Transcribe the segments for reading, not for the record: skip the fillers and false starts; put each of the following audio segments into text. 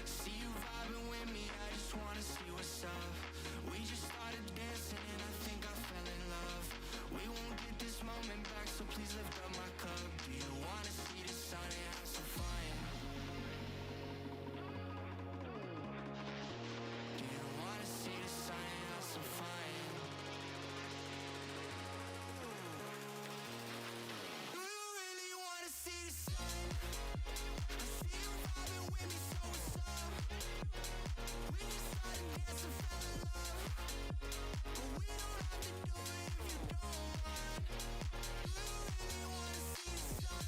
See you vibing with me, I just wanna see what's up. We just started dancing and I think I fell in love. We won't get this moment back, so please lift up my cup. Do you wanna see the sun and have some fun? Do you wanna see the sun and have some fun? Do you really wanna see the sun? I see you vibing with me, so what's up? We just started dancing, fell in love. But we don't have to do it if you don't mind. Do you really wanna see the sun?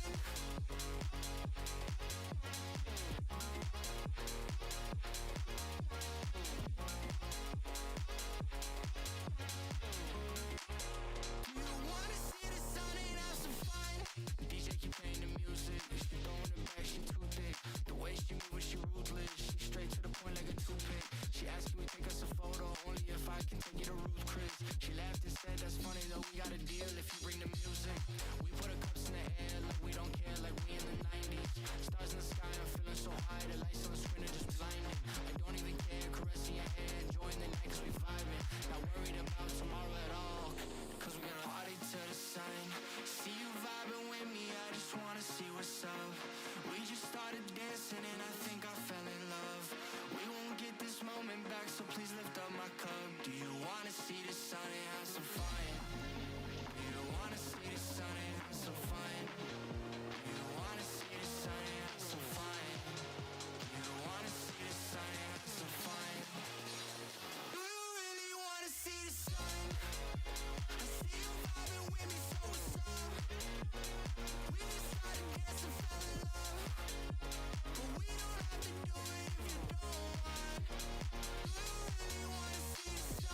Do you wanna see the sun and have some fun? The DJ keep playing the music. She throwing it back, she too thick. The way she move, she ruthless. She straight to the point like a toothpick. She asked me to take us a photo, only if I can take you to Ruth Chris. She laughed and said, that's funny though, we got a deal if you bring the music. We put our cups in the air like we don't care, like we in the 90s. Stars in the sky, I'm feeling so high. The lights on the screen are just blinding. I don't even care, caressing your hair, enjoying the night cause we vibing. Not worried about tomorrow at all, cause we gonna party to the sun. See you vibing with me, I just wanna see what's up. We just started dancing and I think I fell in love. We won't get this moment back, so please lift up my cup. Do you wanna see the sun and have some fun? Do you wanna see the sun and have some fun? Do you wanna see the sun and have some fun? Do you wanna see the sun and have some fun? Do you really wanna see the sun? I see you vibing with me, so what's up? We just started dancing, fell in love. But we don't have to do it if you don't mind. Do you really wanna see the sun? Do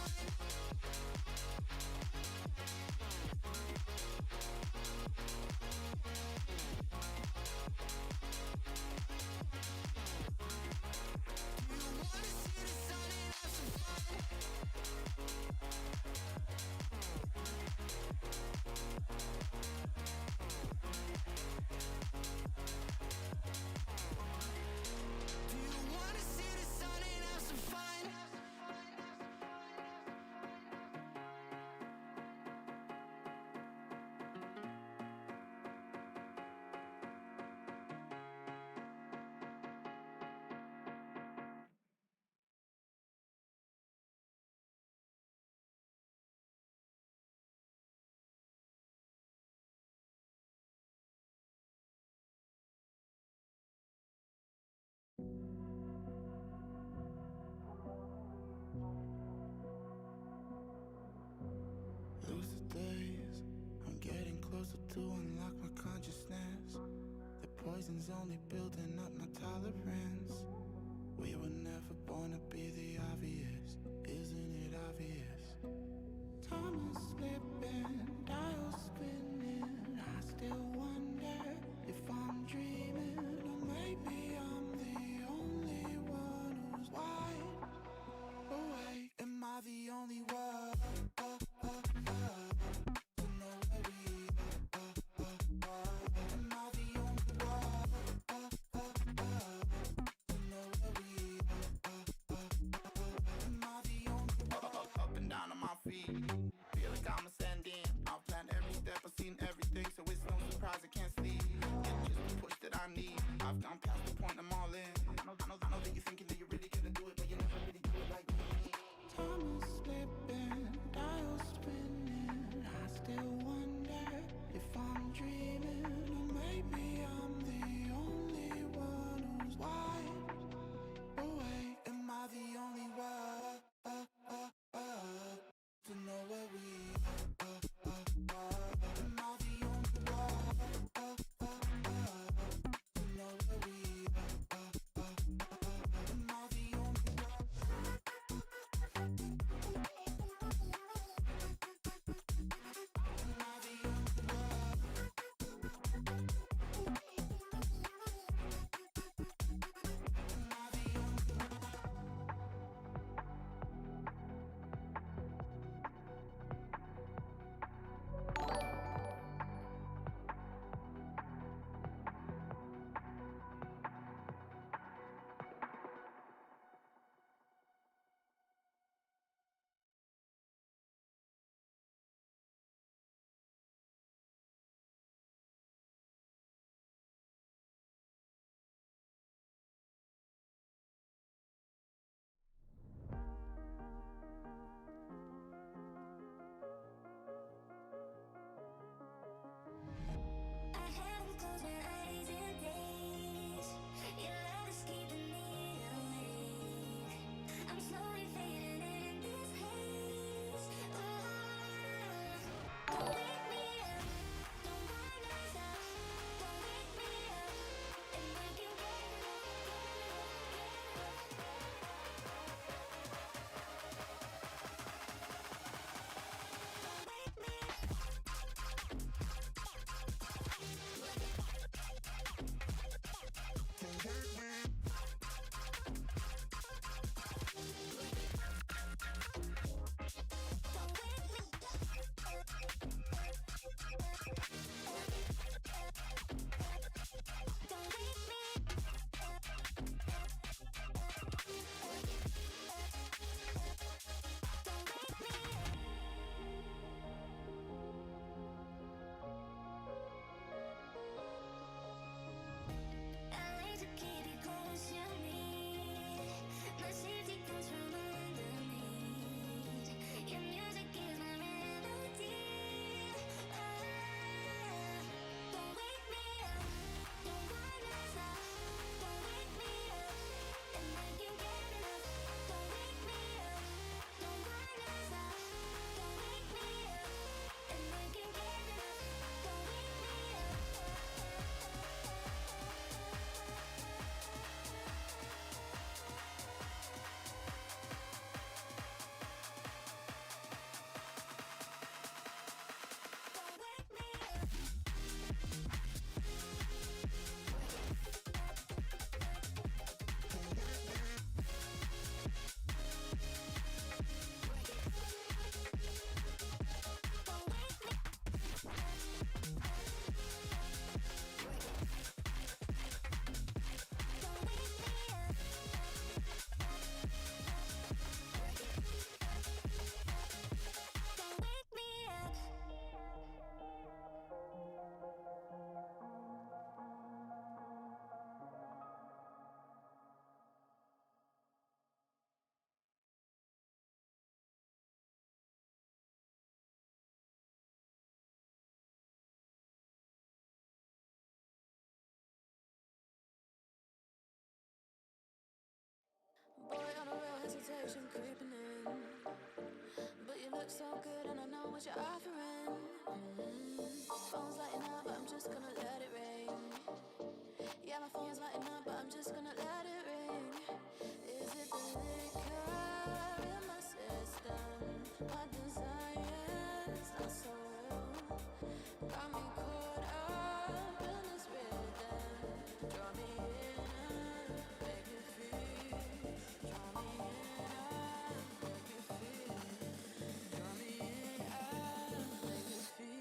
you wanna see the sun and have some fun? Do you wanna see the sun and have some fun? Lucid days, I'm getting closer to unlock my consciousness. The poison's only building up my tolerance. We were never born to be the obvious, isn't it obvious? Time is slipping, dials spinning. I still wonder if I'm dreaming, or maybe I'm the only one who's wide awake. Am I the only one? To know where we are. Am I the only one? To know where we are. Am I the only one? Up and down on my feet, feel like I'm ascending. I've planned every step, I've seen everything, so it's no surprise I can't sleep. It's just the push that I need. I've gone past the point, I'm all in. I know that you're thinking that you're really gonna do it, but you never really do it like me. Time is slipping, dials spinning. I still wonder if I'm dreaming, or maybe I'm the only one who's wide awake. Am I the only one? To know where we are. Am I the only one? To know where we are. so good and I know what you're offering. Phone's lighting up, but I'm just gonna let it ring. Yeah, my phone's lighting up, but I'm just gonna let it ring. Is it the liquor in my system? My desires not so real. Got me caught up in this rhythm. Draw me in and make me feel. Draw me in and make me feel. Draw me in and make me feel.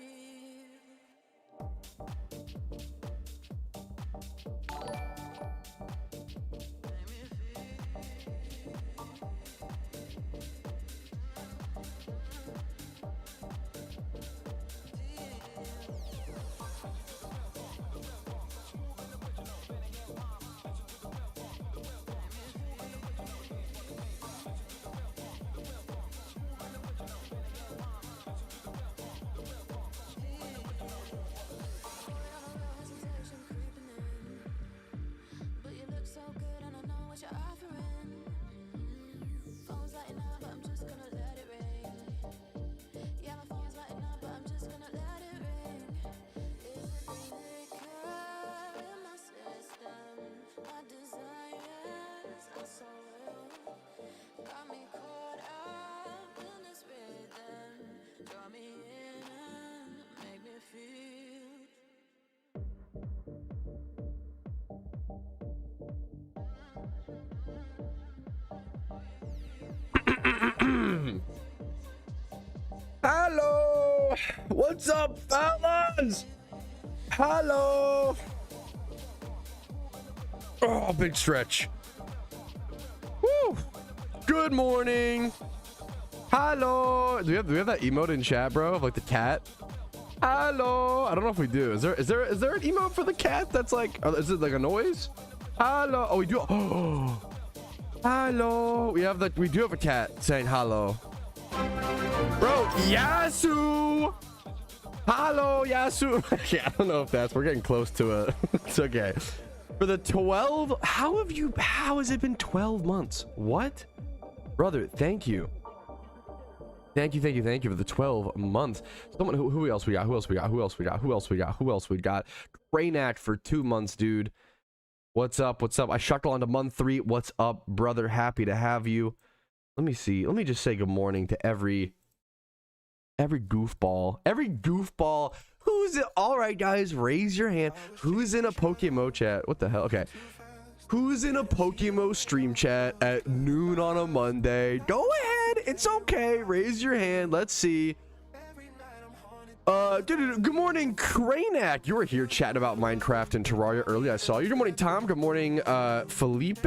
But you look so good and I know what you're offering. Phone's lighting up, but I'm just gonna let it ring. Yeah, my phone's lighting up, but I'm just gonna let it ring. Is it the liquor in my system? My desires are so real. Got me caught up in this rhythm. Draw me in and make me feel. Hello, what's up, fellas? Hello. Oh, big stretch. Woo. Good morning. Hello. Do we have that emote in chat, bro? Of like the cat. Hello. I don't know if we do. Is there an emote for the cat that's like? Is it like a noise? Hello. Oh, we do. Oh. Hello. We do have a cat saying hello. Bro, Yasu. Hello, Yasu. Yeah, I don't know if we're getting close to it. It's okay. For the 12, how has it been 12 months? What? Brother, thank you. Thank you for the 12 months. Someone, who else we got? Who else we got? Craynack for 2 months, dude. What's up? I shuckle on to month 3. What's up, brother? Happy to have you. Let me see. Let me just say good morning to every goofball. Who's it? All right, guys, raise your hand. Who's in a PokeMMO chat? What the hell? Okay. Who's in a PokeMMO stream chat at noon on a Monday? Go ahead. It's okay. Raise your hand. Let's see. Good morning, Craynack. You were here chatting about Minecraft and Terraria earlier. I saw you. Good morning, Tom. Good morning, Felipe,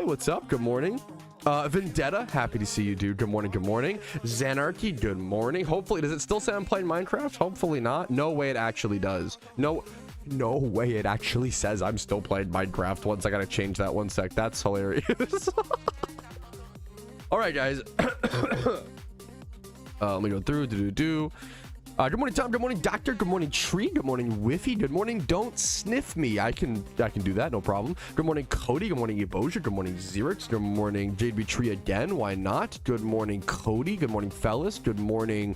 what's up? Good morning. Vendetta, happy to see you, dude. Good morning. Zanarchy, good morning. Hopefully, does it still say I'm playing Minecraft? Hopefully not. No way it actually does. No way it actually says I'm still playing Minecraft. Once I gotta change that 1 sec. That's hilarious. All right, guys. Let me go through. Good morning, Tom. Good morning, Doctor. Good morning, Tree. Good morning, Whiffy. Good morning, Don't Sniff Me. I can do that, no problem. Good morning, Cody. Good morning, Ebosia. Good morning, Xerix. Good morning, JB Tree again. Why not? Good morning, Cody. Good morning, Fellas. Good morning,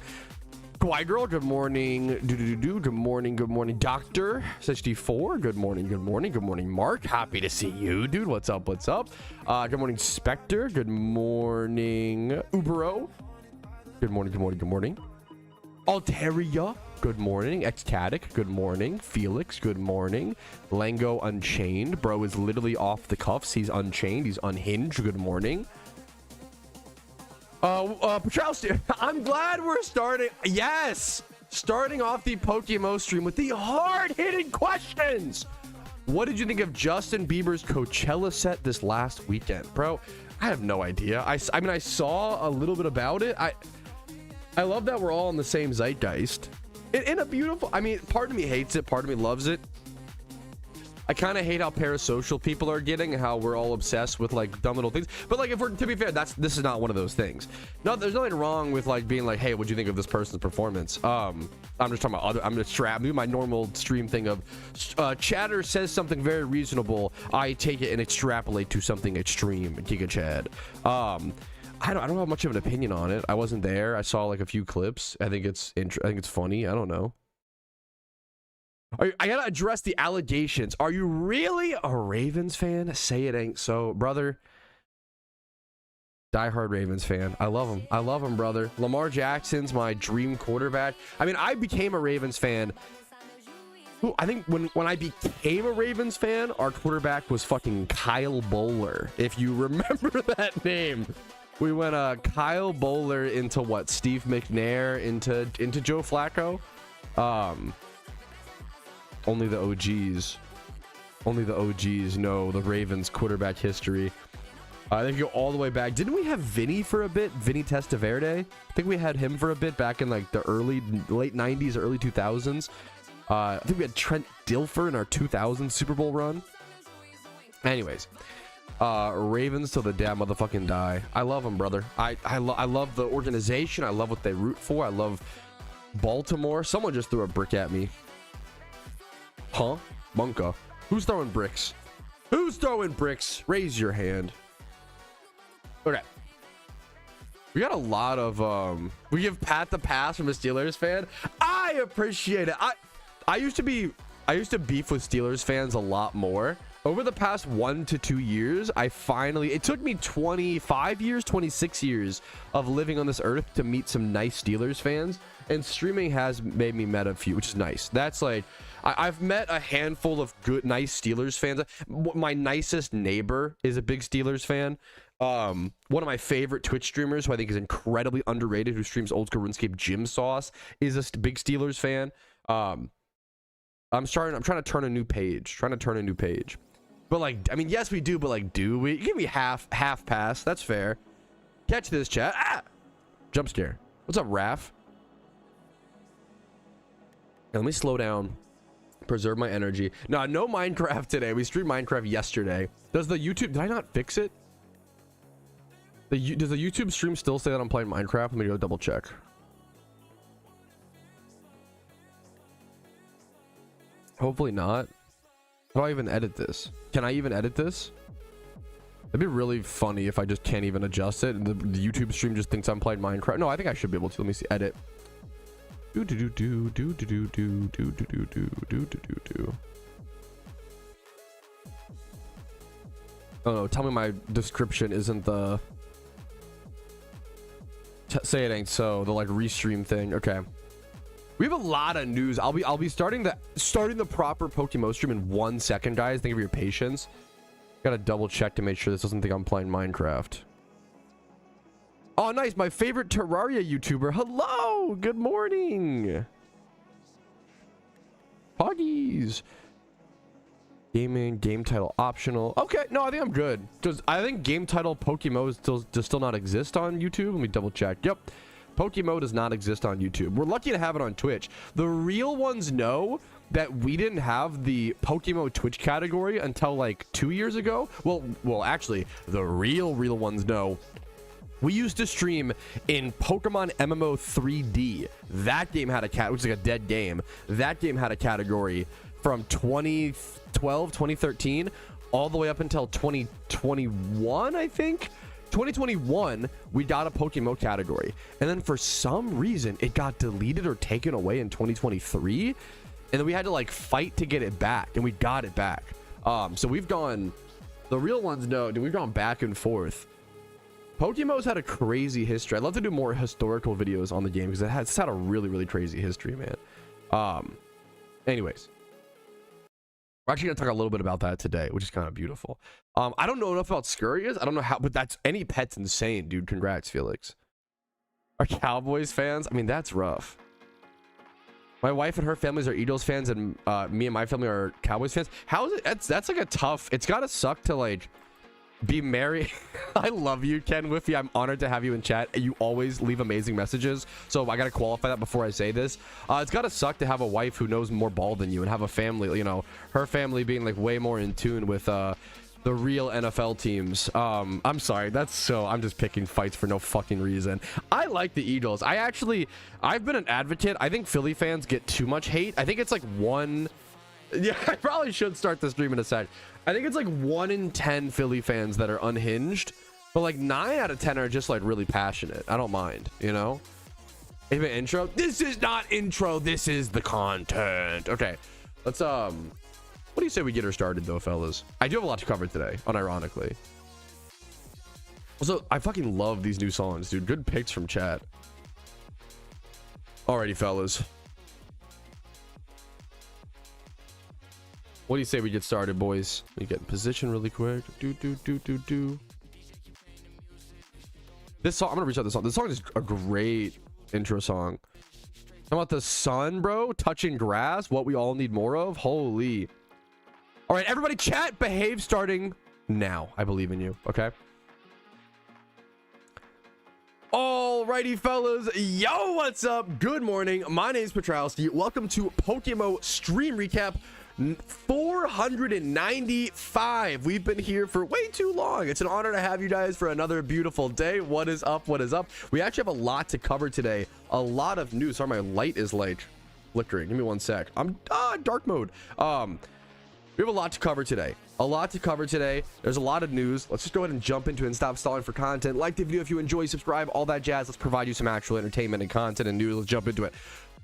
Kawaii Girl. Good morning, Good morning, Doctor 64. Good morning, Mark. Happy to see you, dude. What's up? Good morning, Spectre. Good morning, Ubero. Good morning. Alteria, good morning. Ecstatic, good morning. Felix, good morning. Lango Unchained, bro is literally off the cuffs. He's unchained, he's unhinged. Good morning. Patrouski, I'm glad we're starting. Yes, starting off the PokeMMO stream with the hard-hitting questions. What did you think of Justin Bieber's Coachella set this last weekend, bro? I have no idea. I mean, I saw a little bit about it. I love that we're all in the same zeitgeist. In a beautiful, I mean, part of me hates it, part of me loves it. I kind of hate how parasocial people are getting and how we're all obsessed with like dumb little things. But like, if we're to be fair, this is not one of those things. No, there's nothing wrong with like being like, hey, what'd you think of this person's performance? I'm just talking about I'm doing my normal stream thing of chatter says something very reasonable. I take it and extrapolate to something extreme. Giga Chad. I don't have much of an opinion on it. I wasn't there. I saw like a few clips. I think it's funny. I don't know. I gotta address the allegations. Are you really a Ravens fan? Say it ain't so, brother. Diehard Ravens fan. I love him. I love him, brother. Lamar Jackson's my dream quarterback. I mean, I became a Ravens fan. I think when I became a Ravens fan, our quarterback was fucking Kyle Bowler. If you remember that name. We went Kyle Bowler into what? Steve McNair into Joe Flacco. Only the OGs know the Ravens quarterback history. I think you go all the way back. Didn't we have Vinny for a bit? Vinny Testaverde? I think we had him for a bit back in like the late 90s, early 2000s. I think we had Trent Dilfer in our 2000 Super Bowl run. Anyways, Ravens till the damn motherfucking die. I love them, brother. I love the organization. I love what they root for. I love Baltimore. Someone just threw a brick at me. Huh? Monka. Who's throwing bricks? Who's throwing bricks? Raise your hand. Okay. We got a lot of we give Pat the pass from a Steelers fan. I appreciate it. I used to beef with Steelers fans a lot more. Over the past 1 to 2 years, it took me 25 years, 26 years of living on this earth to meet some nice Steelers fans, and streaming has made me met a few, which is nice. That's like, I've met a handful of good, nice Steelers fans. My nicest neighbor is a big Steelers fan. One of my favorite Twitch streamers, who I think is incredibly underrated, who streams Old School RuneScape, Jim Sauce, is a big Steelers fan. I'm trying to turn a new page. But like, I mean, yes, we do, but like, do we? Give me half pass. That's fair. Catch this, chat. Ah! Jump scare. What's up, Raph? Let me slow down. Preserve my energy. No Minecraft today. We streamed Minecraft yesterday. Does the YouTube... Did I not fix it? Does the YouTube stream still say that I'm playing Minecraft? Let me go double check. Hopefully not. How do I even edit this? Can I even edit this? It'd be really funny if I just can't even adjust it and the YouTube stream just thinks I'm playing Minecraft. No, I think I should be able to. Let me see. Edit. Oh no, tell me my description isn't the say it ain't so, the like restream thing. Okay. We have a lot of news. I'll be starting the proper PokeMMO stream in 1 second, guys. Thank you for your patience. Gotta double check to make sure this doesn't think I'm playing Minecraft. Oh, nice. My favorite Terraria YouTuber. Hello. Good morning. Poggies. Gaming, game title optional. Okay, no, I think I'm good. I think game title PokeMMO does still not exist on YouTube. Let me double check. Yep. PokeMMO does not exist on YouTube. We're lucky to have it on Twitch. The real ones know that we didn't have the PokeMMO Twitch category until like 2 years ago. Well, actually, the real ones know. We used to stream in Pokemon MMO 3D. That game had a which is like a dead game. That game had a category from 2012, 2013, all the way up until 2021, I think. 2021, we got a PokeMMO category, and then for some reason it got deleted or taken away in 2023, and then we had to like fight to get it back, and we got it back. So we've gone, the real ones know, dude, we've gone back and forth. PokeMMO's had a crazy history. I'd love to do more historical videos on the game because it's had a really crazy history, man. Anyways, we're actually gonna talk a little bit about that today, which is kind of beautiful. I don't know enough about Scurriers. I don't know how, but that's any pet's insane, dude. Congrats, Felix. Are Cowboys fans? I mean, that's rough. My wife and her families are Eagles fans, and me and my family are Cowboys fans. How is it? That's like a tough. It's gotta suck to like be married. I love you, Ken Whiffy. I'm honored to have you in chat. You always leave amazing messages, so I gotta qualify that before I say this. It's gotta suck to have a wife who knows more ball than you and have a family, you know, her family being like way more in tune with the real NFL teams. I'm sorry, I'm just picking fights for no fucking reason. I like the Eagles. I've been an advocate. I think Philly fans get too much hate. I think it's like yeah, I probably should start the stream in a sec. I think it's like 1 in 10 Philly fans that are unhinged. But like 9 out of 10 are just like really passionate. I don't mind, you know? Even intro. This is not intro. This is the content. Okay. Let's what do you say we get her started though, fellas? I do have a lot to cover today, unironically. Also, I fucking love these new songs, dude. Good picks from chat. Alrighty, fellas. What do you say we get started, boys? We get in position really quick. This song, I'm gonna reach out this song. This song is a great intro song. How about the sun, bro? Touching grass, what we all need more of. Holy. All right, everybody, chat, behave starting now. I believe in you. Okay. Alrighty, fellas. Yo, what's up? Good morning. My name is Patrouski. Welcome to PokeMMO Stream Recap 495. We've been here for way too long. It's an honor to have you guys for another beautiful day. What is up? What is up? We actually have a lot to cover today. A lot of news. Sorry, my light is like flickering. Give me one sec. I'm dark mode. We have a lot to cover today. There's a lot of news. Let's just go ahead and jump into it and stop stalling for content. Like the video if you enjoy, subscribe, all that jazz. Let's provide you some actual entertainment and content and news. Let's jump into it.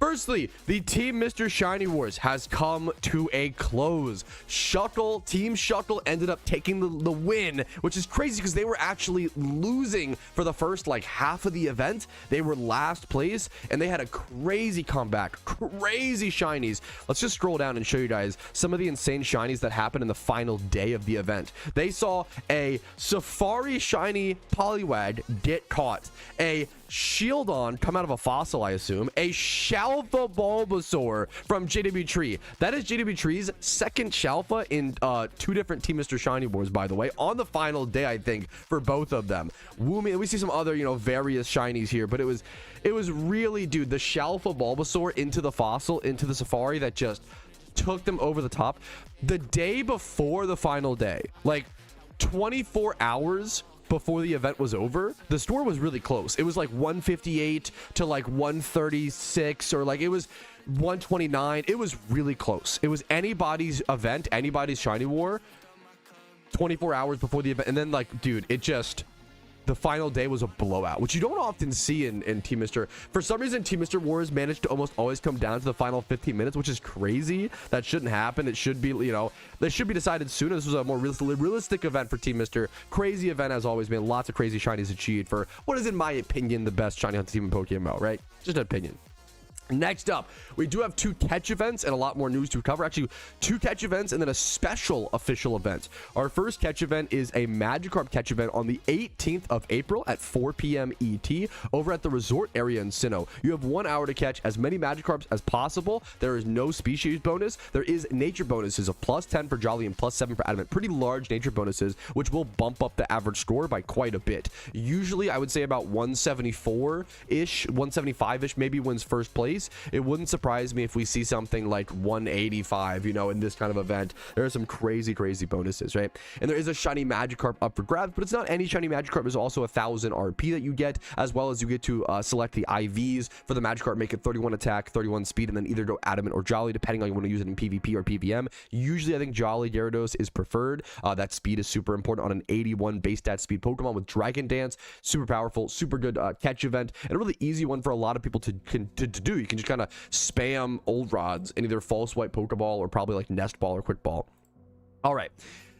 Firstly, the Team Mr. Shiny Wars has come to a close. Team Shuckle ended up taking the win, which is crazy because they were actually losing for the first like half of the event. They were last place and they had a crazy comeback, crazy shinies. Let's just scroll down and show you guys some of the insane shinies that happened in the final day of the event. They saw a Safari shiny Poliwag get caught, a Shieldon come out of a fossil, I assume, a Shalfa Bulbasaur from JW Tree. That is JW Tree's second Shalfa in 2 different Team Mr. Shiny Wars, by the way, on the final day, I think, for both of them. Woomy, we see some other, you know, various shinies here, but it was really, dude, the Shalfa Bulbasaur into the fossil, into the Safari that just took them over the top. The day before the final day, like 24 hours before the event was over, the score was really close. It was like 158 to like 136, or like it was 129. It was really close. It was anybody's event, anybody's shiny war 24 hours before the event. And then like, dude, the final day was a blowout, which you don't often see in Team Mr. For some reason, Team Mr. Wars managed to almost always come down to the final 15 minutes, which is crazy. That shouldn't happen. It should be, you know, they should be decided sooner. This was a more realistic event for Team Mr. Crazy event as always, man. Lots of crazy shinies achieved for what is, in my opinion, the best shiny hunting team in PokeMMO, right? Just an opinion. Next up, we do have 2 catch events and a lot more news to cover. Actually, 2 catch events and then a special official event. Our first catch event is a Magikarp catch event on the 18th of April at 4 p.m. ET over at the resort area in Sinnoh. You have 1 hour to catch as many Magikarps as possible. There is no species bonus. There is nature bonuses of +10 for Jolly and +7 for Adamant. Pretty large nature bonuses, which will bump up the average score by quite a bit. Usually, I would say about 174-ish, 175-ish maybe wins first place. It wouldn't surprise me if we see something like 185, you know, in this kind of event. There are some crazy bonuses, right? And there is a shiny Magikarp up for grabs, but it's not any shiny Magikarp. There's also 1,000 RP that you get, as well as you get to select the IVs for the Magikarp, make it 31 attack, 31 speed, and then either go Adamant or Jolly, depending on you want to use it in PvP or PvM. Usually, I think Jolly Gyarados is preferred. That speed is super important on an 81 base stat speed Pokemon with Dragon Dance. Super powerful, super good catch event, and a really easy one for a lot of people to do. You can just kind of spam old rods and either false white Pokeball or probably like Nest Ball or Quick Ball. All right.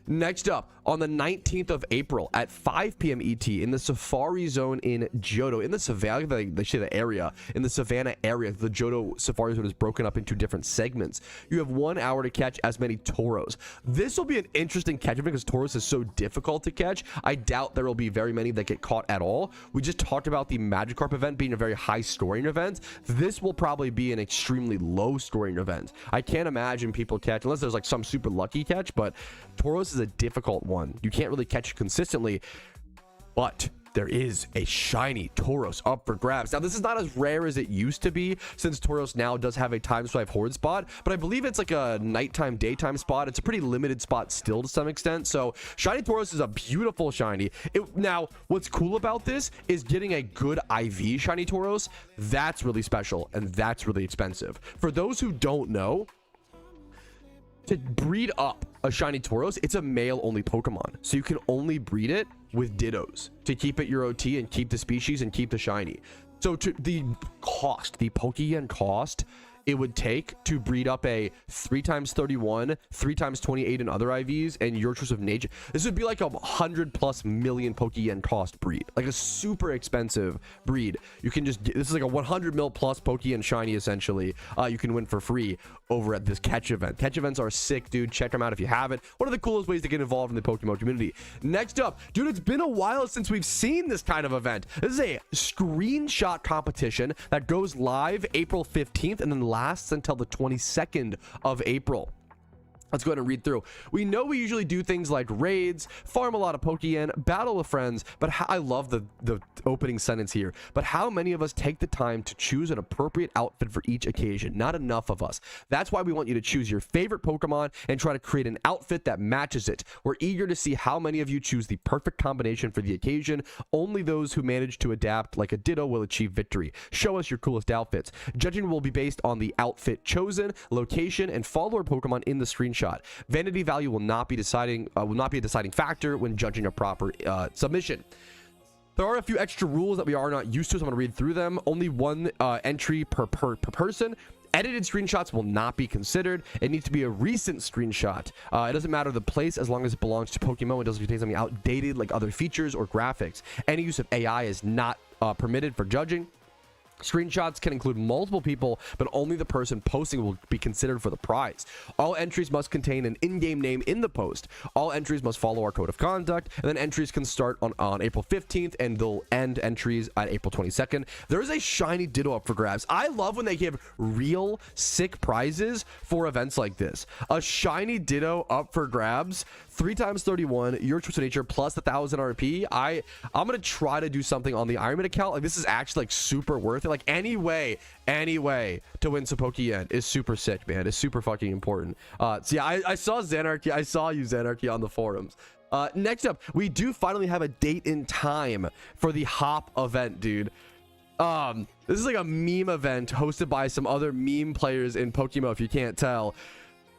Next up, on the 19th of April at 5 p.m. ET in the Safari Zone in Johto, in the Savannah, they say the area, in the Savannah area, the Johto Safari Zone is broken up into different segments. You have 1 hour to catch as many Tauros. This will be an interesting catch event because Tauros is so difficult to catch. I doubt there will be very many that get caught at all. We just talked about the Magikarp event being a very high scoring event. This will probably be an extremely low scoring event. I can't imagine people catch, unless there's like some super lucky catch, but Tauros is a difficult one. You can't really catch it consistently, but there is a shiny Tauros up for grabs. Now, this is not as rare as it used to be, since Tauros now does have a time swipe horde spot, but I believe it's like a nighttime, daytime spot. It's a pretty limited spot still to some extent. So shiny Tauros is a beautiful shiny. Now, what's cool about this is getting a good IV shiny Tauros. That's really special, and that's really expensive. For those who don't know, to breed up a shiny Tauros, it's a male only Pokemon, so you can only breed it with Dittos to keep it your OT and keep the species and keep the shiny. So to the Pokeyen cost it would take to breed up a 3x31, 3x28 in other IVs, and your choice of nature. This would be like $100+ million Pokeyen cost breed, like a super expensive breed. You can just this is like a 100 mil plus Pokeyen shiny essentially. You can win for free over at this catch event. Catch events are sick, dude. Check them out if you haven't. One of the coolest ways to get involved in the PokeMMO community. Next up, dude, it's been a while since we've seen this kind of event. This is a screenshot competition that goes live April 15th and then lasts until the 22nd of April. Let's go ahead and read through. We know we usually do things like raids, farm a lot of Pokeyen, battle with friends, but I love the opening sentence here. But how many of us take the time to choose an appropriate outfit for each occasion? Not enough of us. That's why we want you to choose your favorite Pokemon and try to create an outfit that matches it. We're eager to see how many of you choose the perfect combination for the occasion. Only those who manage to adapt like a Ditto will achieve victory. Show us your coolest outfits. Judging will be based on the outfit chosen, location, and follower Pokemon in the screenshot. Vanity value will not be a deciding factor when judging a proper submission. There are a few extra rules that we are not used to, so I'm going to read through them. Only one entry per person. Edited screenshots will not be considered. It needs to be a recent screenshot. It doesn't matter the place as long as it belongs to PokeMMO. It doesn't contain something outdated like other features or graphics. Any use of AI is not permitted for judging. Screenshots can include multiple people, but only the person posting will be considered for the prize. All entries must contain an in-game name in the post. All entries must follow our code of conduct, and then entries can start on April 15th, and they'll end entries at April 22nd. There is a shiny Ditto up for grabs. I love when they give real sick prizes for events like this. A shiny Ditto up for grabs, 3x31, your choice of nature, plus 1,000 RP. I'm gonna try to do something on the Ironman account. Like, this is actually like super worth it. Like, any way to win some Pokeyen is super sick, man. It's super fucking important. So yeah, I saw Xanarchy. I saw you, Xanarchy, on the forums. Next up, we do finally have a date and time for the Hop event, dude. This is like a meme event hosted by some other meme players in PokeMMO, if you can't tell.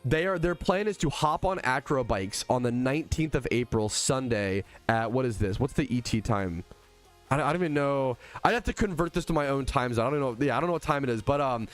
Their plan is to hop on Acrobikes on the 19th of April, Sunday at, what is this? What's the ET time? I don't even know. I'd have to convert this to my own time zone. I don't know. Yeah, I don't know what time it is, but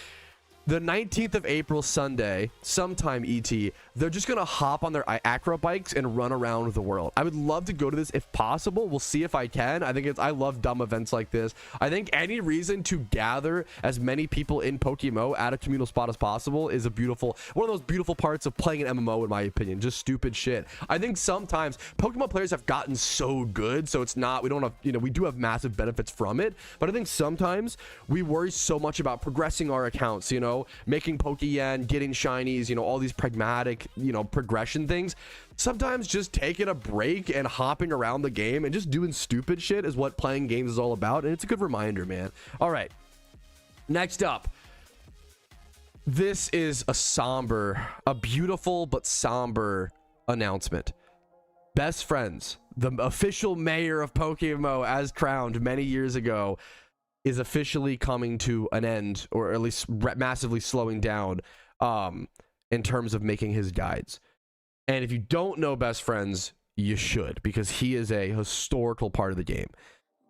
the 19th of April, Sunday, sometime ET, they're just gonna hop on their Acrobikes and run around the world. I would love to go to this if possible. We'll see if I can. I love dumb events like this. I think any reason to gather as many people in PokeMMO at a communal spot as possible is one of those beautiful parts of playing an MMO, in my opinion. Just stupid shit. I think sometimes PokeMMO players have gotten so good, so it's not, we don't have, we do have massive benefits from it, but I think sometimes we worry so much about progressing our accounts, making Pokeyen, getting shinies, all these pragmatic, progression things. Sometimes just taking a break and hopping around the game and just doing stupid shit is what playing games is all about. And it's a good reminder, man. All right. Next up. This is a beautiful but somber announcement. Bestfriends, the official mayor of PokeMMO as crowned many years ago, is officially coming to an end, or at least massively slowing down in terms of making his guides. And if you don't know Bestfriends, you should, because he is a historical part of the game.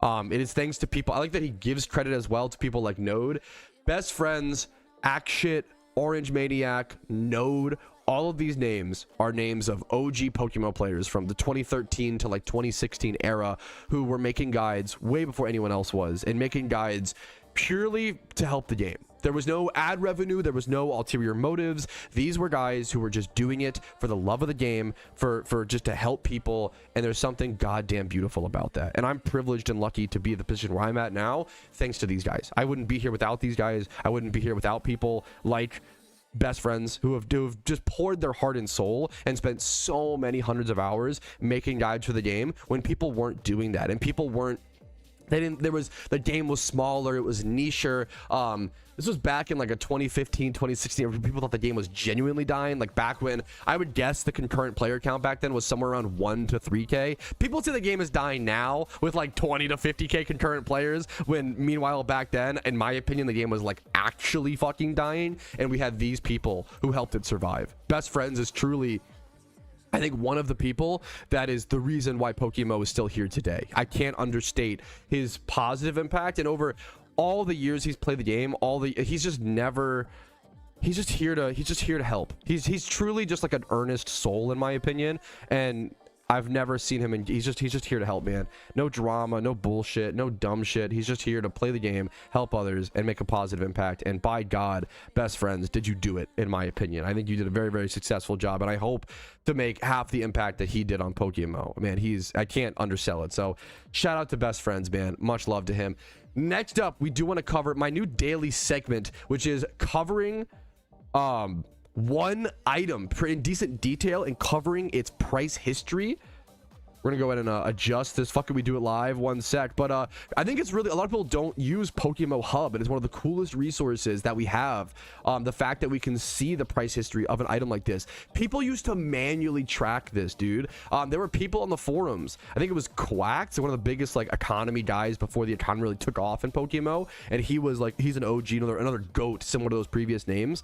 It is thanks to people. I like that he gives credit as well to people like Node. Bestfriends, Ackshit, Orange Maniac, Node, all of these names are names of OG PokeMMO players from the 2013 to like 2016 era who were making guides way before anyone else was, and making guides purely to help the game. There was no ad revenue, there was no ulterior motives. These were guys who were just doing it for the love of the game, for just to help people, and there's something goddamn beautiful about that. And I'm privileged and lucky to be in the position where I'm at now thanks to these guys. I wouldn't be here without these guys. I wouldn't be here without people like Bestfriends who have just poured their heart and soul and spent so many hundreds of hours making guides for the game when people weren't doing that, and people weren't The game was smaller, it was nicher. This was back in like a 2015, 2016, where people thought the game was genuinely dying. Like back when I would guess the concurrent player count back then was somewhere around 1 to 3K. People say the game is dying now with like 20 to 50K concurrent players, when meanwhile back then, in my opinion, the game was like actually fucking dying, and we had these people who helped it survive. Bestfriends is truly, I think, one of the people that is the reason why PokeMMO is still here today. I can't understate his positive impact, and over all the years he's played the game, he's just here to help. He's truly just like an earnest soul, in my opinion, and I've never seen him, and he's just here to help, man. No drama, no bullshit, no dumb shit. He's just here to play the game, help others, and make a positive impact. And by God, Bestfriends, did you do it, in my opinion. I think you did a very, very successful job, and I hope to make half the impact that he did on PokeMMO. Man, I can't undersell it. So shout out to Bestfriends, man. Much love to him. Next up, we do want to cover my new daily segment, which is covering one item in decent detail and covering its price history. We're gonna go ahead and adjust this. Fucking we do it live. One sec. But I think it's really, a lot of people don't use PokeMMO Hub, and it's one of the coolest resources that we have. The fact that we can see the price history of an item like this. People used to manually track this, dude. There were people on the forums. I think it was Quacked, one of the biggest like economy guys before the economy really took off in PokeMMO, and he was like, he's an OG, another goat similar to those previous names.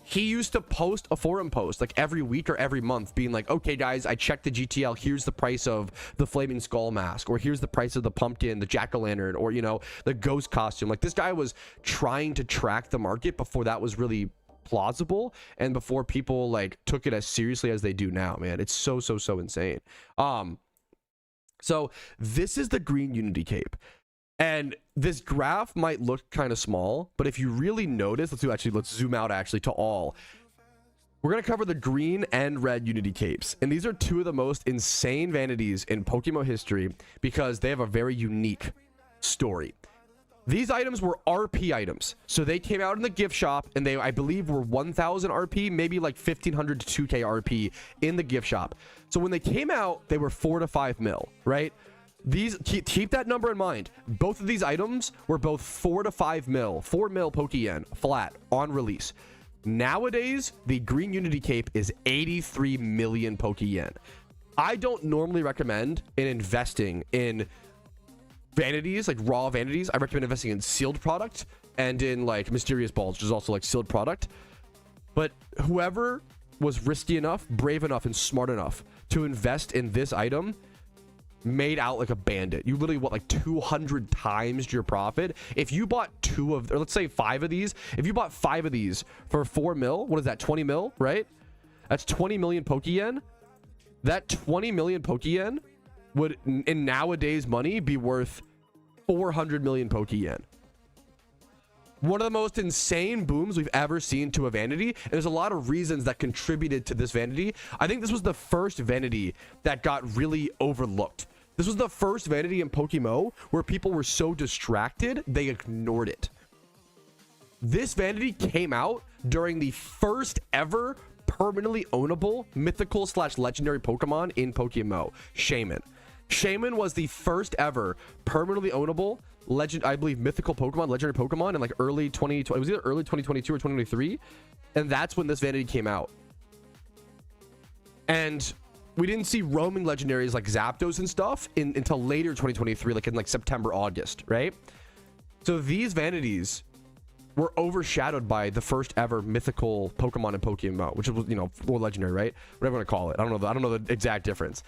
He used to post a forum post like every week or every month being like, okay guys, I checked the GTL, here's the price of the flaming skull mask, or here's the price of the pumpkin, the jack-o'-lantern, or you know, the ghost costume. Like this guy was trying to track the market before that was really plausible, and before people like took it as seriously as they do now, man. It's so insane. So this is the green Unity cape. And this graph might look kind of small, but if you really notice, let's zoom out actually to all. We're going to cover the green and red Unity capes. And these are two of the most insane vanities in PokeMMO history because they have a very unique story. These items were RP items. So they came out in the gift shop, and they, I believe, were 1,000 RP, maybe like 1,500 to 2K RP in the gift shop. So when they came out, they were 4 to 5 mil, right? These, keep that number in mind. Both of these items were both 4 to 5 mil, 4 mil Pokeyen flat on release. Nowadays, the green Unity cape is 83 million Pokeyen. I don't normally recommend investing in vanities, like raw vanities. I recommend investing in sealed product and in like mysterious balls, which is also like sealed product. But whoever was risky enough, brave enough, and smart enough to invest in this item made out like a bandit. You literally want like 200 times your profit. If you bought or let's say 5 of these, if you bought 5 of these for 4 mil, what is that, 20 mil, right? That's 20 million Pokeyen. That 20 million Pokeyen would, in nowadays money, be worth 400 million Pokeyen. One of the most insane booms we've ever seen to a vanity, and there's a lot of reasons that contributed to this vanity. I think this was the first vanity that got really overlooked. This was the first vanity in PokeMMO where people were so distracted they ignored it. This vanity came out during the first ever permanently ownable mythical / legendary Pokemon in PokeMMO, Shaman. Shaman was the first ever permanently ownable I believe mythical Pokemon, legendary Pokemon in like early 2020. It was either early 2022 or 2023, and that's when this vanity came out. And we didn't see roaming legendaries like Zapdos and stuff until later 2023, like in like September, August, right? So these vanities were overshadowed by the first ever mythical Pokemon in PokeMMO, which was, you know, or legendary, right? Whatever you want to call it. I don't know the exact difference.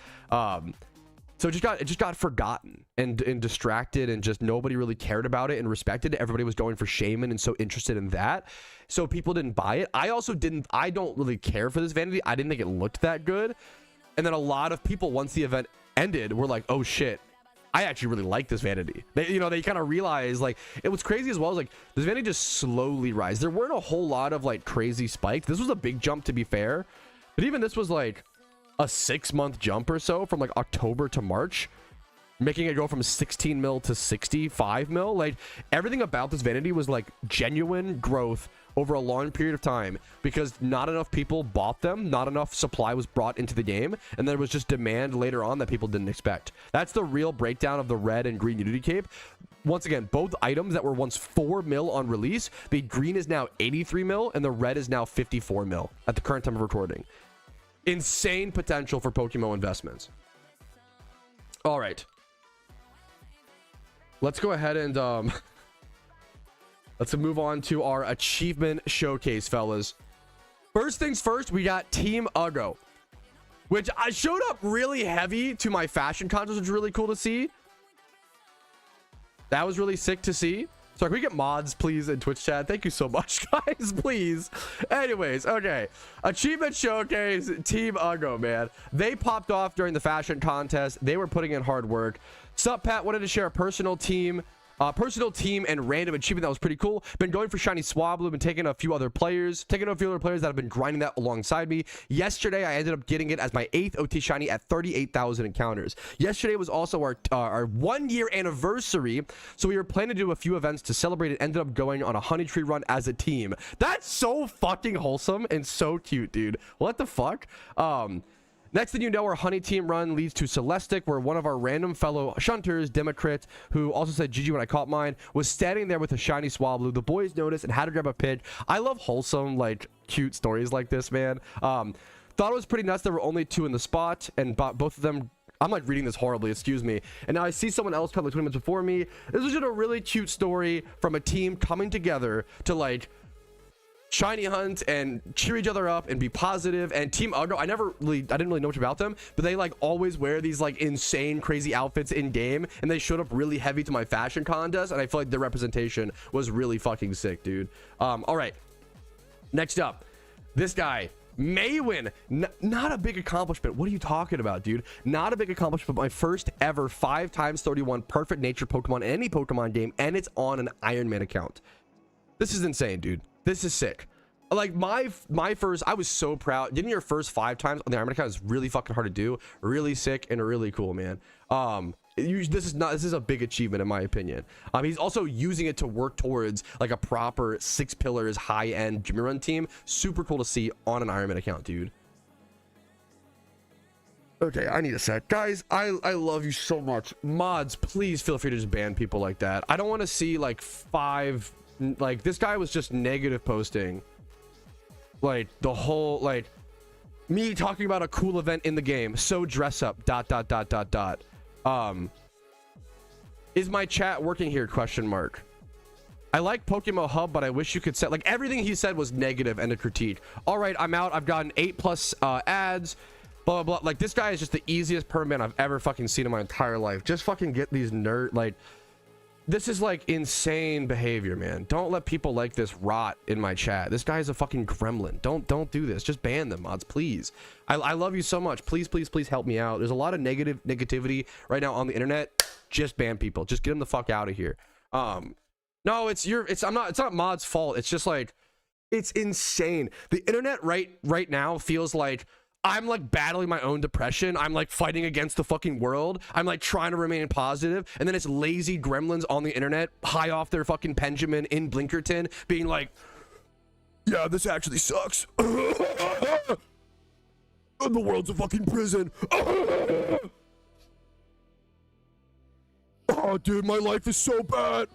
So it just got forgotten and distracted, and just nobody really cared about it and respected it. Everybody was going for Shaman and so interested in that. So people didn't buy it. I don't really care for this vanity. I didn't think it looked that good. And then a lot of people, once the event ended, were like, oh shit, I actually really like this vanity. They kind of realized, like, it was crazy as well. Like, this vanity just slowly rise. There weren't a whole lot of like crazy spikes. This was a big jump, to be fair. But even this was like a 6-month jump or so from like October to March. making it go from 16 mil to 65 mil. Like, everything about this vanity was like genuine growth over a long period of time, because not enough people bought them, not enough supply was brought into the game, and there was just demand later on that people didn't expect. That's the real breakdown of the red and green Unity Cape. Once again, both items that were once 4 mil on release, the green is now 83 mil and the red is now 54 mil at the current time of recording. Insane potential for PokeMMO investments. All right, let's go ahead and let's move on to our achievement showcase, fellas. First things first, we got Team Uggo, which I showed up really heavy to my fashion contest, which was really cool to see. That was really sick to see. So can we get mods, please, in Twitch chat? Thank you so much, guys, please. Anyways, okay. Achievement showcase, Team Uggo, man. They popped off during the fashion contest. They were putting in hard work. Sup, Pat? Wanted to share a personal team and random achievement that was pretty cool. Been going for Shiny Swablu, been taking a few other players that have been grinding that alongside me. Yesterday, I ended up getting it as my 8th OT Shiny at 38,000 encounters. Yesterday was also our 1 year anniversary, so we were planning to do a few events to celebrate it. Ended up going on a honey tree run as a team. That's so fucking wholesome and so cute, dude. What the fuck? Next thing you know, our honey team run leads to Celestic, where one of our random fellow shunters, Democrit, who also said GG when I caught mine, was standing there with a shiny Swablu. The boys noticed and had to grab a pic. I love wholesome, like, cute stories like this, man. Thought it was pretty nuts. There were only 2 in the spot, and both of them... I'm like reading this horribly, excuse me. And now I see someone else come like 20 minutes before me. This was just a really cute story from a team coming together to, like, shiny hunt and cheer each other up and be positive. And Team Uggo, I didn't really know much about them, but they like always wear these like insane crazy outfits in game, and they showed up really heavy to my fashion contest, and I feel like their representation was really fucking sick, dude. All right, next up, this guy may win. Not a big accomplishment. What are you talking about, dude? Not a big accomplishment, but my first ever 5x31 perfect nature Pokemon in any Pokemon game, and it's on an Ironman account. This is insane, dude. This is sick. Like my first, I was so proud. Getting your first 5 times on the Ironman account is really fucking hard to do. Really sick and really cool, man. This is a big achievement in my opinion. He's also using it to work towards like a proper 6 pillars high-end Jimmy Run team. Super cool to see on an Ironman account, dude. Okay, I need a sec. Guys, I love you so much. Mods, please feel free to just ban people like that. I don't want to see like 5... Like, this guy was just negative posting like the whole, like, me talking about a cool event in the game. So dress up ... Is my chat working here? Question mark. I like PokeMMO Hub, but I wish you could set, like, everything he said was negative and a critique. All right, I'm out. I've gotten 8+ ads, blah blah blah. Like, this guy is just the easiest perman I've ever fucking seen in my entire life. Just fucking get these like, this is like insane behavior, man. Don't let people like this rot in my chat. This guy is a fucking gremlin. Don't do this. Just ban them, mods, please. I love you so much. Please help me out. There's a lot of negativity right now on the internet. Just ban people. Just get them the fuck out of here. No, it's not mods' fault. It's just like, it's insane. The internet right now feels like I'm like battling my own depression. I'm like fighting against the fucking world. I'm like trying to remain positive. And then it's lazy gremlins on the internet, high off their fucking Benjamin in Blinkerton, being like, yeah, this actually sucks. The world's a fucking prison. Oh, dude, my life is so bad.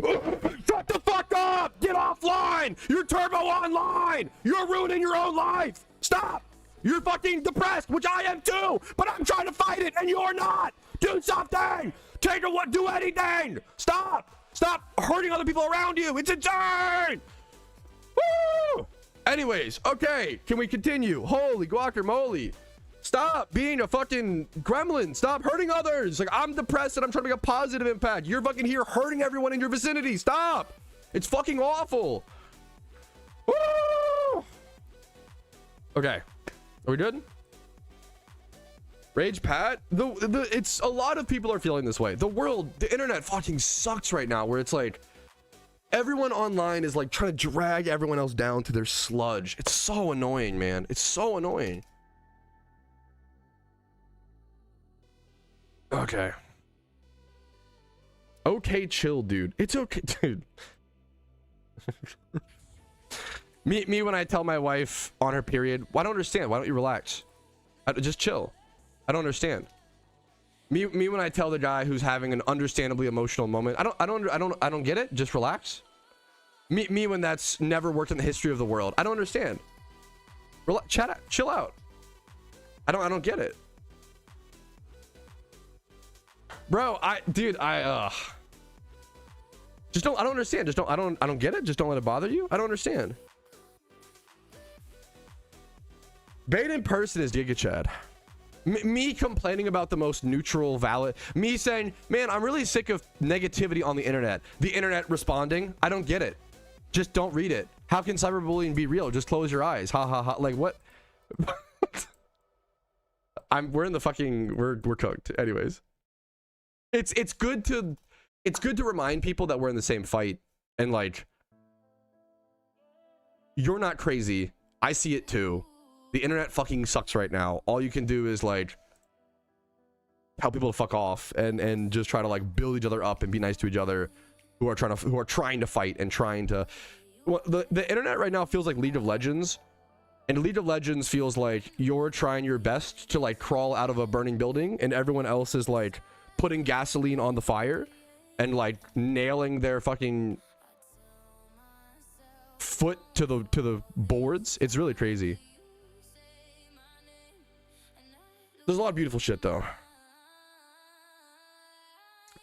Shut the fuck up. Get offline. You're turbo online. You're ruining your own life. Stop. You're fucking depressed, which I am too, but I'm trying to fight it and you're not. Do something. Do anything. Stop hurting other people around you. It's insane. Woo! Anyways, okay, can we continue? Holy guacamole. Stop being a fucking gremlin. Stop hurting others. Like, I'm depressed and I'm trying to make a positive impact. You're fucking here hurting everyone in your vicinity. Stop. It's fucking awful. Woo! Okay. Are we good? Rage Pat? It's a lot of people are feeling this way. The internet fucking sucks right now, where it's like everyone online is like trying to drag everyone else down to their sludge. It's so annoying, man. It's so annoying. Okay. okay, chill, dude. It's okay, dude. me when I tell my wife on her period, well, I don't understand. Why don't you relax? Just chill. I don't understand. Me when I tell the guy who's having an understandably emotional moment, I don't get it. Just relax. Me when that's never worked in the history of the world, I don't understand. Chill out. I don't get it, bro. I don't understand. I don't get it. Just don't let it bother you. I don't understand. Bait in person is Giga Chad. Me complaining about the most neutral, valid, me saying, man, I'm really sick of negativity on the internet. The internet responding, I don't get it. Just don't read it. How can cyberbullying be real? Just close your eyes. Ha ha ha. Like what? We're in the fucking, we're cooked. Anyways, it's good to remind people that we're in the same fight, and like, you're not crazy. I see it too. The internet fucking sucks right now. All you can do is like tell people to fuck off and just try to like build each other up and be nice to each other who are trying to fight and trying to. Well, the internet right now feels like League of Legends, and League of Legends feels like you're trying your best to like crawl out of a burning building, and everyone else is like putting gasoline on the fire and like nailing their fucking foot to the boards. It's really crazy. There's a lot of beautiful shit though.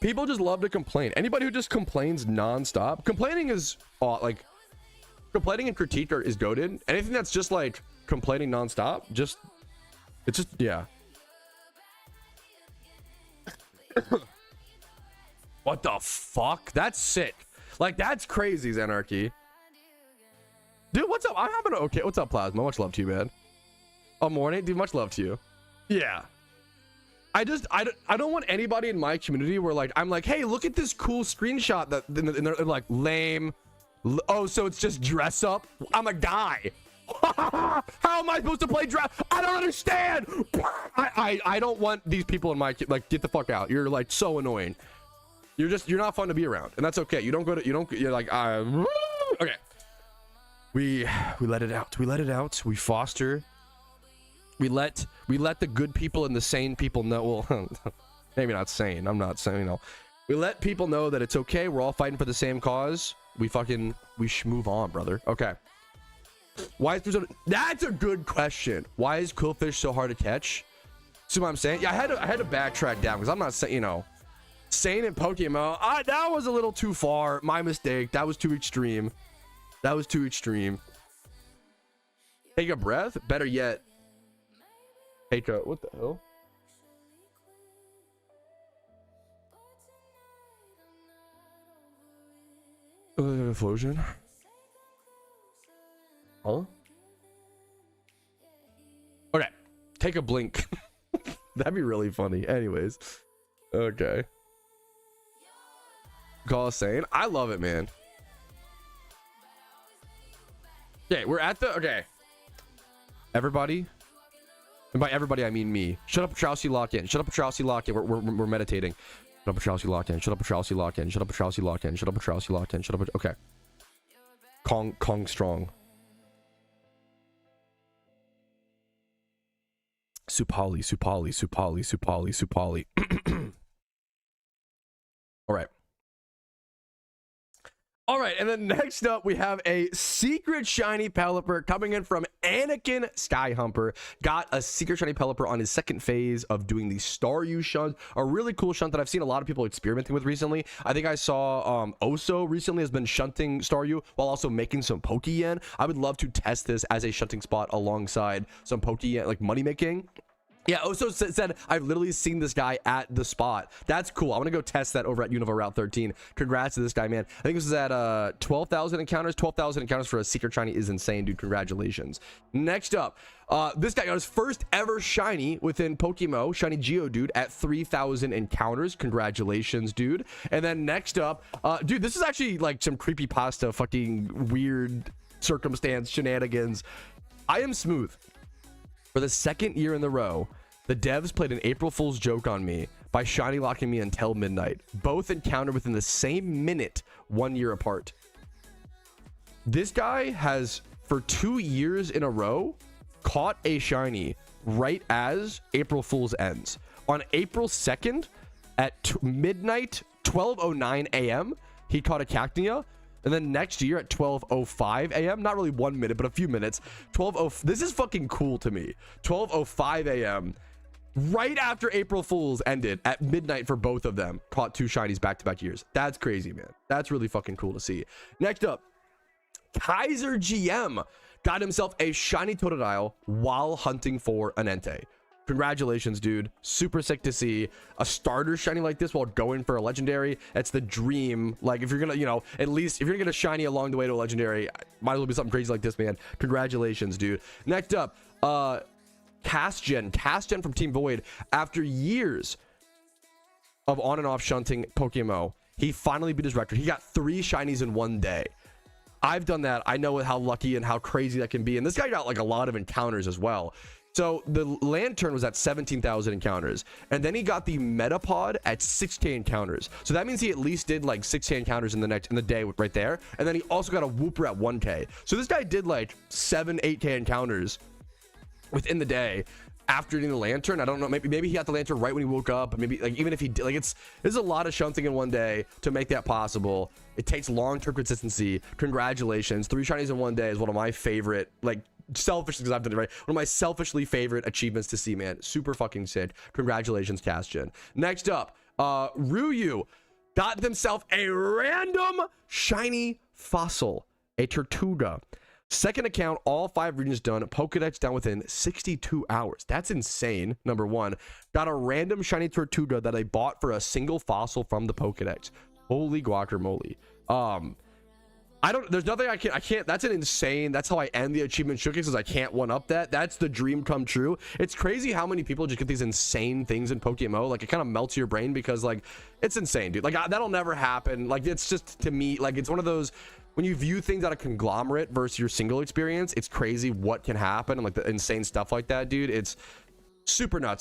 People just love to complain. Anybody who just complains non-stop, complaining is like complaining and critique is goated. Anything that's just like complaining non-stop, yeah. What the fuck? That's sick. Like that's crazy, Zanarchy. Dude, what's up? I'm having an okay. What's up, Plasma? Much love to you, man. Oh, morning, dude. Much love to you. Yeah. I don't want anybody in my community where like I'm like, hey, look at this cool screenshot that and they're like lame. Oh, so it's just dress up. I'm a guy. How am I supposed to play dress? I don't understand. I don't want these people in my like, get the fuck out. You're like so annoying. You're not fun to be around, and that's okay. You're like okay. We let it out. We let it out. We foster. We let the good people and the sane people know. Well, maybe not sane. I'm not saying, we let people know that it's okay. We're all fighting for the same cause. We move on, brother. Okay. Why is there that's a good question. Why is Quillfish so hard to catch? See what I'm saying? Yeah, I had to backtrack down because I'm not saying, sane in Pokemon. That was a little too far. My mistake. That was too extreme. Take a breath. Better yet, take a, what the hell? Explosion. Huh? Okay. Take a blink. That'd be really funny. Anyways. Okay. Call us sane. I love it, man. Okay, we're at the, okay. Everybody. And by everybody, I mean me. Shut up, Patrouski, lock in. Shut up, Patrouski, lock in. We're meditating. Shut up, Patrouski, lock in. Shut up, Patrouski, lock in. Shut up, Patrouski, lock in. Shut up, Patrouski, lock in. Shut up, okay. Kong strong. Supali. All right, and then next up, we have a secret shiny Pelipper coming in from Anakin Skyhumper. Got a secret shiny Pelipper on his second phase of doing the Staryu shunt, a really cool shunt that I've seen a lot of people experimenting with recently. I think I saw Oso recently has been shunting Staryu while also making some Pokeyen. I would love to test this as a shunting spot alongside some Pokeyen, like money making. Yeah, Oso said, I've literally seen this guy at the spot. That's cool. I want to go test that over at Unova Route 13. Congrats to this guy, man. I think this is at 12,000 encounters. 12,000 encounters for a secret shiny is insane, dude. Congratulations. Next up, this guy got his first ever shiny within PokeMMO, shiny Geodude at 3,000 encounters. Congratulations, dude. And then next up, dude, this is actually like some creepypasta fucking weird circumstance shenanigans. I am Smooth. For the second year in a row, The devs played an April Fool's joke on me by shiny locking me until midnight. Both encountered within the same minute, 1 year apart. This guy has, for 2 years in a row, caught a shiny right as April Fool's ends. On April 2nd at midnight, 12:09 a.m., he caught a Cacnea. And then next year at 12:05 a.m., not really 1 minute, but a few minutes, this is fucking cool to me. 12:05 a.m., right after April Fool's ended at midnight for both of them, caught 2 shinies back-to-back years. That's crazy, man. That's really fucking cool to see. Next up, Kaiser GM got himself a shiny Totodile while hunting for an Entei. Congratulations, dude. Super sick to see a starter shiny like this while going for a legendary. That's the dream. Like, if you're gonna, you know, at least if you're gonna get a shiny along the way to a legendary, might as well be something crazy like this, man. Congratulations, dude. Next up, Castgen from Team Void. After years of on and off shunting PokeMMO, he finally beat his record. He got 3 shinies in 1 day. I've done that. I know how lucky and how crazy that can be. And this guy got like a lot of encounters as well. So the Lantern was at 17,000 encounters, and then he got the Metapod at 6k encounters. So that means he at least did like 6k encounters in the day right there. And then he also got a Wooper at 1k. So this guy did like 8k encounters within the day after getting the Lantern. I don't know, maybe he got the Lantern right when he woke up. Maybe like, even if he did, like, there's a lot of shunting in 1 day to make that possible. It takes long-term consistency. Congratulations. 3 shinies in 1 day is one of my favorite, like, selfishly, because I've done it right, one of my selfishly favorite achievements to see, man. Super fucking sick. Congratulations, Castgen. Next up, Ryu got themselves a random shiny fossil, a Tortuga. Second account, all 5 regions done, Pokedex down within 62 hours. That's insane. Number 1, got a random shiny Tortuga that I bought for a single fossil from the Pokedex. Holy guacamole. There's nothing I can't, that's an insane, that's how I end the achievement showcase, because I can't one up that. That's the dream come true. It's crazy how many people just get these insane things in PokeMMO. Like, it kind of melts your brain, because like, it's insane, dude. Like, that'll never happen. Like, it's just, to me, like, it's one of those, when you view things out of conglomerate versus your single experience, it's crazy what can happen, and like the insane stuff like that, dude. It's super nuts.